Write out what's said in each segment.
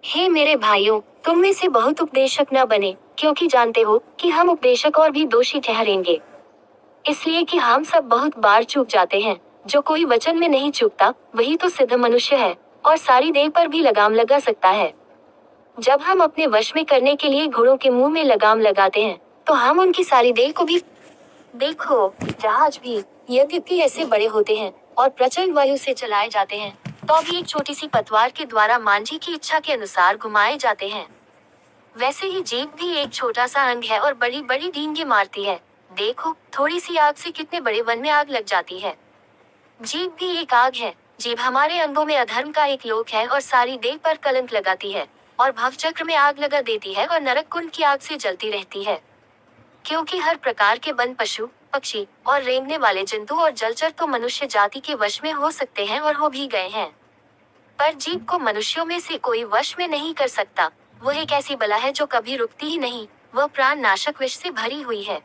हे मेरे भाइयों, तुम में से बहुत उपदेशक न बने, क्योंकि जानते हो कि हम उपदेशक और भी दोषी ठहरेंगे। इसलिए कि हम सब बहुत बार चूक जाते हैं। जो कोई वचन में नहीं चूकता, वही तो सिद्ध मनुष्य है, और सारी देह पर भी लगाम लगा सकता है। जब हम अपने वश में करने के लिए घोड़ों के मुंह में लगाम लगाते हैं, तो हम उनकी सारी देह को भी देखो, जहाज भी यद्यपि ऐसे बड़े होते हैं और प्रचंड वायु से चलाए जाते हैं, तो भी एक छोटी सी पतवार के द्वारा मांझी की इच्छा के अनुसार घुमाए जाते हैं। वैसे ही जीभ भी एक छोटा सा अंग है और बड़ी बड़ी डींगे मारती है। देखो, थोड़ी सी आग से कितने बड़े वन में आग लग जाती है। जीभ भी एक आग है। जीभ हमारे अंगों में अधर्म का एक लोक है और सारी देह पर कलंक लगाती है, और भवचक्र में आग लगा देती है और नरक कुंड की आग से जलती रहती है। क्योंकि हर प्रकार के वन पशु, पक्षी और रेंगने वाले जंतु और जलचर तो मनुष्य जाति के वश में हो सकते हैं और हो भी गए हैं, पर जीभ को मनुष्यों में से कोई वश में नहीं कर सकता। वह एक ऐसी बला है जो कभी रुकती ही नहीं। वह प्राण नाशक विष से भरी हुई है।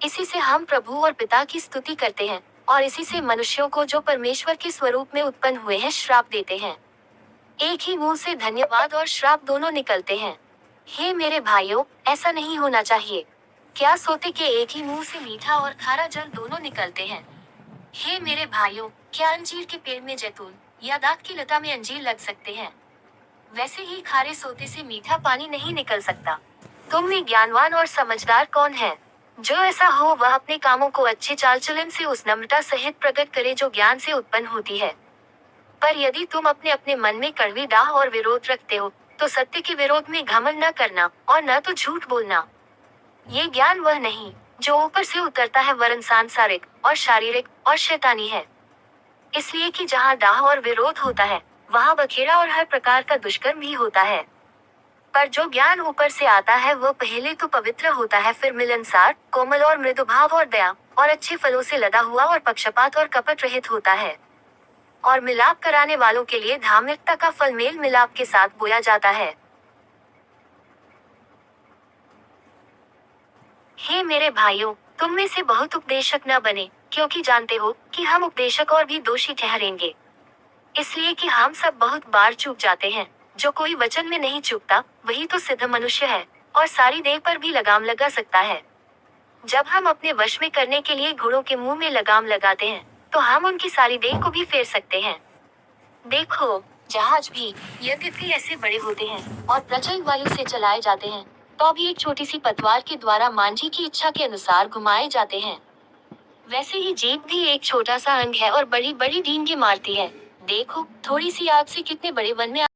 इसी से हम प्रभु और पिता की स्तुति करते हैं, और इसी से मनुष्यों को जो परमेश्वर के स्वरूप में उत्पन्न हुए हैं श्राप देते हैं। एक ही मुंह से धन्यवाद और श्राप दोनों निकलते हैं। हे मेरे भाइयों, ऐसा नहीं होना चाहिए। क्या सोते के एक ही मुंह से मीठा और खारा जल दोनों निकलते हैं? हे मेरे भाइयों, क्या अंजीर के पेड़ में जैतून या दाख की लता में अंजीर लग सकते हैं? वैसे ही खारे सोते से मीठा पानी नहीं निकल सकता। तुम में ज्ञानवान और समझदार कौन है? जो ऐसा हो वह अपने कामों को अच्छे चाल चलन से उस नम्रता सहित प्रकट करे जो ज्ञान से उत्पन्न होती है। पर यदि तुम अपने अपने मन में कड़वी डाह और विरोध रखते हो, तो सत्य के विरोध में घमंड न करना और न तो झूठ बोलना। ये ज्ञान वह नहीं जो ऊपर से उतरता है, वरन सांसारिक और शारीरिक और शैतानी है। इसलिए कि जहाँ डाह और विरोध होता है, वहाँ बखेड़ा और हर प्रकार का दुष्कर्म भी होता है। पर जो ज्ञान ऊपर से आता है वह पहले तो पवित्र होता है, फिर मिलनसार, कोमल और मृदु भाव और दया और अच्छे फलों से लदा हुआ और पक्षपात और कपट रहित होता है। और मिलाप कराने वालों के लिए धार्मिकता का फल मेल मिलाप के साथ बोया जाता है। हे मेरे भाइयों, तुम में से बहुत उपदेशक न बने, क्योंकि जानते हो कि हम उपदेशक और भी दोषी ठहरेंगे। इसलिए कि हम सब बहुत बार चूक जाते हैं। जो कोई वचन में नहीं चूकता, वही तो सिद्ध मनुष्य है, और सारी देह पर भी लगाम लगा सकता है। जब हम अपने वश में करने के लिए घोड़ों के मुंह में लगाम लगाते हैं, तो हम उनकी सारी देह को भी फेर सकते हैं। देखो, जहाज भी यद्यपि ऐसे बड़े होते हैं और प्रचंड वायु से चलाए जाते हैं, तो भी एक छोटी सी पतवार के द्वारा मांझी की इच्छा के अनुसार घुमाए जाते हैं। वैसे ही जीभ भी एक छोटा सा अंग है और बड़ी बड़ी डींगे मारती है। देखो, थोड़ी सी आग से कितने बड़े वन में